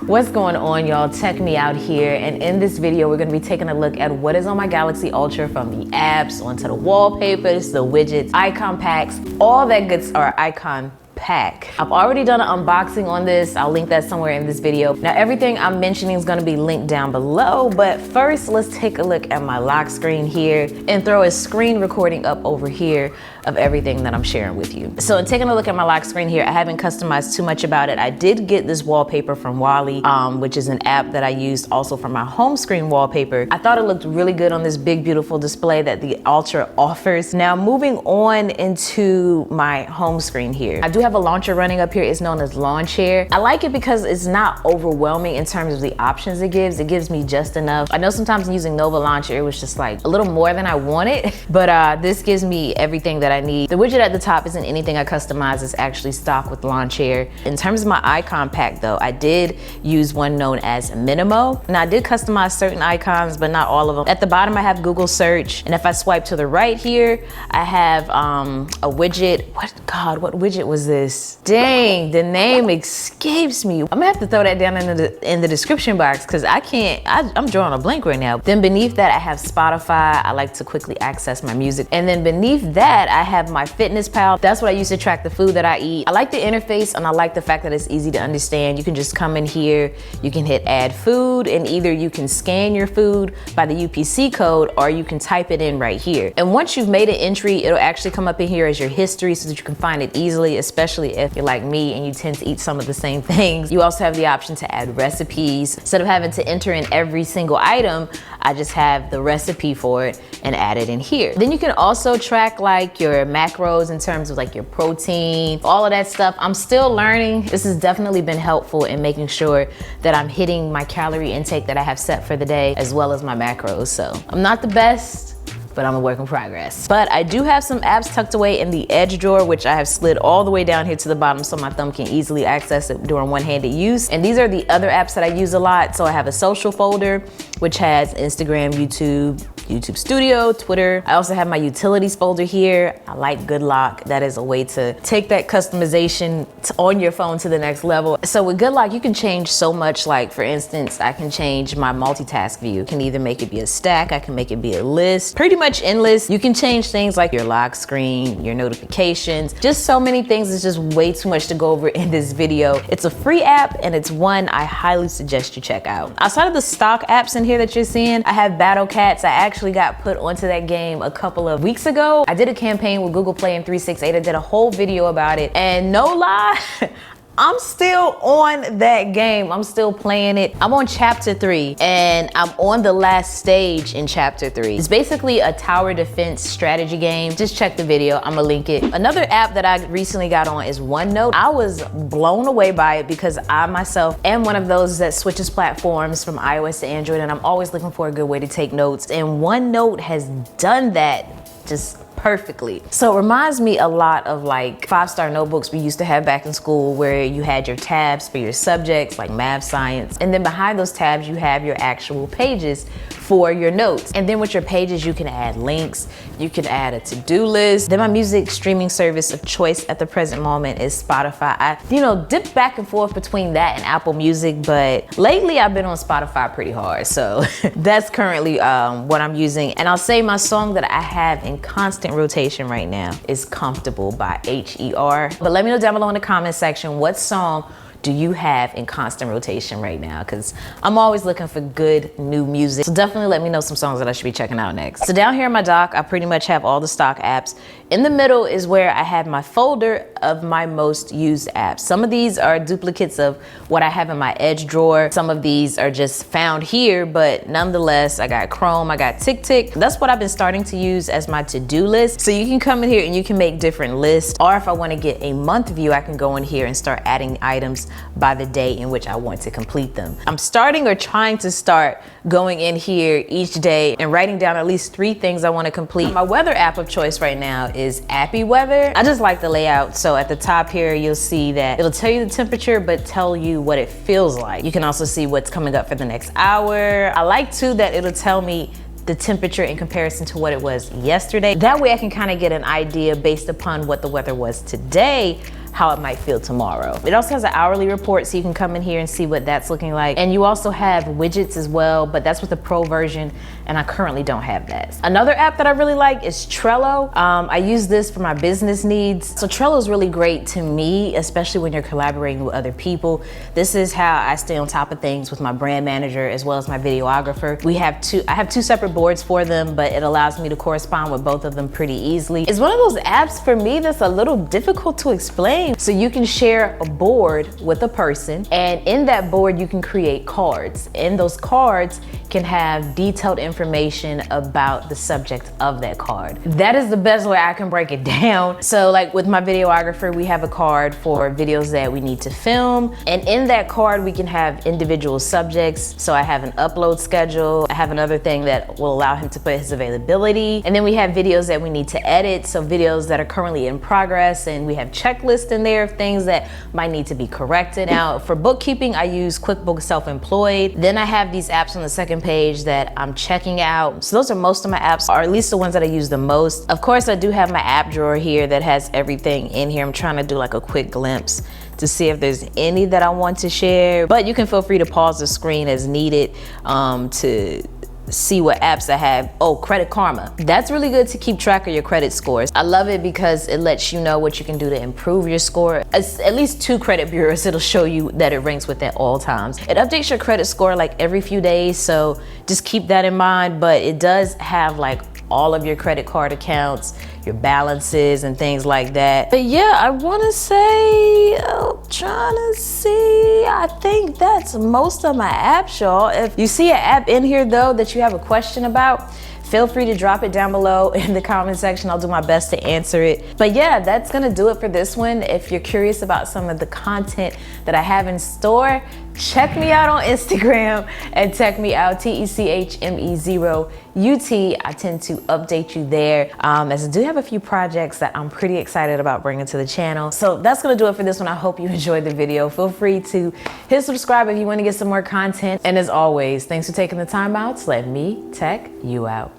What's going on, y'all? Tech Me out here, and in this video we're going to be taking a look at what is on my Galaxy Ultra, from the apps onto the wallpapers, the widgets, icon packs, all that good stuff, or icon pack. I've already done an unboxing on this. I'll link that somewhere in this video. Now everything I'm mentioning is going to be linked down below, but first let's take a look at my lock screen here and throw a screen recording up over here of everything that I'm sharing with you. So in taking a look at my lock screen here, I haven't customized too much about it. I did get this wallpaper from Wally, which is an app that I used also for my home screen wallpaper. I thought it looked really good on this big, beautiful display that the Ultra offers. Now moving on into my home screen here, I do have a launcher running up here. It's known as Lawn Chair. I like it because it's not overwhelming in terms of the options it gives. It gives me just enough. I know sometimes using Nova Launcher, it was just like a little more than I wanted, but this gives me everything that I need. The widget at the top isn't anything I customized. It's actually stock with Lawn Chair. In terms of my icon pack though, I did use one known as Minimo. Now I did customize certain icons, but not all of them. At the bottom I have Google search, and if I swipe to the right here, I have a widget. What widget was this? Dang, the name escapes me. I'm gonna have to throw that down in the description box because I'm drawing a blank right now. Then beneath that I have Spotify. I like to quickly access my music. And then beneath that I have my Fitness Pal. That's what I use to track the food that I eat. I like the interface and I like the fact that it's easy to understand. You can just come in here, you can hit add food, and either you can scan your food by the UPC code or you can type it in right here. And once you've made an entry, it'll actually come up in here as your history so that you can find it easily, especially if you're like me and you tend to eat some of the same things. You also have the option to add recipes. Instead of having to enter in every single item, I just have the recipe for it and add it in here. Then you can also track like your macros in terms of like your protein, all of that stuff. I'm still learning. This has definitely been helpful in making sure that I'm hitting my calorie intake that I have set for the day, as well as my macros. So I'm not the best, but I'm a work in progress. But I do have some apps tucked away in the edge drawer, which I have slid all the way down here to the bottom so my thumb can easily access it during one-handed use. And these are the other apps that I use a lot. So I have a social folder, which has Instagram, YouTube Studio, Twitter. I also have my utilities folder here. I like Good Lock. That is a way to take that customization on your phone to the next level. So with Good Lock, you can change so much. Like for instance, I can change my multitask view. I can either make it be a stack, I can make it be a list, pretty much endless. You can change things like your lock screen, your notifications, just so many things. It's just way too much to go over in this video. It's a free app and it's one I highly suggest you check out. Outside of the stock apps in here that you're seeing, I have Battle Cats. I actually got put onto that game a couple of weeks ago. I did a campaign with Google Play and 368. I did a whole video about it, and no lie, I'm still on that game. I'm still playing it. I'm on chapter 3 and I'm on the last stage in chapter 3. It's basically a tower defense strategy game. Just check the video, I'm gonna link it. Another app that I recently got on is Onenote. I was blown away by it because I myself am one of those that switches platforms from iOS to Android, and I'm always looking for a good way to take notes. And Onenote has done that just perfectly. So it reminds me a lot of like 5-star notebooks we used to have back in school, where you had your tabs for your subjects like math, science, and then behind those tabs you have your actual pages for your notes. And then with your pages you can add links, you can add a to-do list. Then my music streaming service of choice at the present moment is Spotify. I dip back and forth between that and Apple Music, but lately I've been on Spotify pretty hard, so that's currently what I'm using. And I'll say my song that I have in constant rotation right now is Comfortable by HER. But let me know down below in the comment section, what song do you have in constant rotation right now? Because I'm always looking for good new music. So definitely let me know some songs that I should be checking out next. So down here in my dock, I pretty much have all the stock apps. In the middle is where I have my folder of my most used apps. Some of these are duplicates of what I have in my edge drawer. Some of these are just found here, but nonetheless, I got Chrome, I got TickTick. That's what I've been starting to use as my to-do list. So you can come in here and you can make different lists. Or if I want to get a month view, I can go in here and start adding items by the day in which I want to complete them. I'm starting or trying to start going in here each day and writing down at least 3 things I want to complete. My weather app of choice right now is Appy Weather. I just like the layout. So at the top here, you'll see that it'll tell you the temperature, but tell you what it feels like. You can also see what's coming up for the next hour. I like too that it'll tell me the temperature in comparison to what it was yesterday. That way I can kind of get an idea based upon what the weather was today, how it might feel tomorrow. It also has an hourly report, so you can come in here and see what that's looking like. And you also have widgets as well, but that's with the pro version, and I currently don't have that. Another app that I really like is Trello. I use this for my business needs. So Trello is really great to me, especially when you're collaborating with other people. This is how I stay on top of things with my brand manager as well as my videographer. I have two separate boards for them, but it allows me to correspond with both of them pretty easily. It's one of those apps for me that's a little difficult to explain. So you can share a board with a person, and in that board you can create cards, and those cards can have detailed information about the subject of that card. That is the best way I can break it down. So like with my videographer, we have a card for videos that we need to film, and in that card we can have individual subjects. So I have an upload schedule, I have another thing that will allow him to put his availability, and then we have videos that we need to edit, so videos that are currently in progress, and we have checklists in there of things that might need to be corrected. Now for bookkeeping, I use QuickBooks Self-Employed. Then I have these apps on the second page that I'm checking out. So those are most of my apps, or at least the ones that I use the most. Of course, I do have my app drawer here that has everything in here. I'm trying to do like a quick glimpse to see if there's any that I want to share, but you can feel free to pause the screen as needed to see what apps I have. Oh, Credit Karma. That's really good to keep track of your credit scores. I love it because it lets you know what you can do to improve your score. It's at least 2 credit bureaus, it'll show you that it ranks with at all times. It updates your credit score like every few days, so just keep that in mind, but it does have like all of your credit card accounts, your balances and things like that. But yeah, I wanna say, I think that's most of my apps, y'all. If you see an app in here though that you have a question about, feel free to drop it down below in the comment section. I'll do my best to answer it. But yeah, that's gonna do it for this one. If you're curious about some of the content that I have in store, check me out on Instagram and check me out, TECHME0UT. I tend to update you there, as I do have a few projects that I'm pretty excited about bringing to the channel. So that's gonna do it for this one. I hope you enjoyed the video. Feel free to hit subscribe if you wanna get some more content. And as always, thanks for taking the time out to let me tech you out.